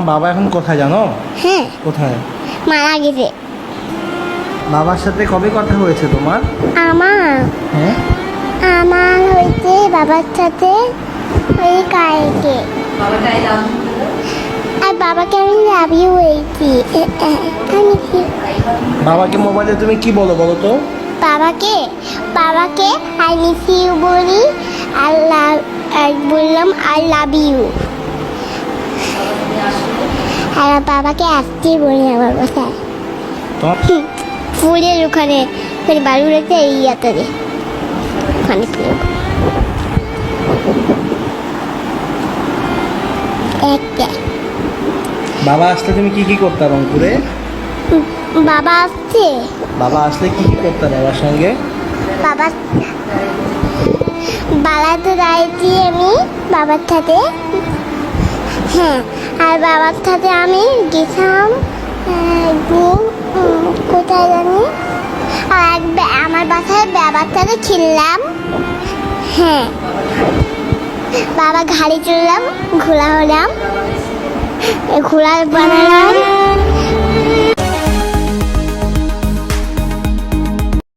বাবা এখন কোথায় জানো? হ্যাঁ, কোথায়? মারা গেছে। বাবার সাথে কবে কথা হয়েছে তোমার? আমার হ্যাঁ, আমার হয়েছে বাবার সাথে ওই কালকে। আর বাবাকে আমি লাভ ইউ হয়েছি। আমি বাবাকে মোবাইলে তুমি কি বলো বলো তো? বাবাকে বাবাকে আই মিস ইউ বলি, আর বললাম আই লাভ ইউ। আর বাবাকে আসতে বলি আমার বাসায়, তোমার ফুলের ওখানে বালুরাতে এই ইয়াতে ওখানে একটা বাবা আসলে তুমি কি কি করতে রংপুরে? বাবা আসছে। বাবা আসলে কি কি করতে বাবার সঙ্গে? বাবা বালাতে দাঁড়িয়েছি আমি বাবার সাথে। হ্যাঁ, আর বাবার সাথে আমি গেছিলাম একদিন কোথায় জানি, আর আমার বাসায় বাবার সাথে খেললাম। হ্যাঁ, বাবা গাড়ি চললাম, ঘোলা হলাম, ঘোলা বানালাম।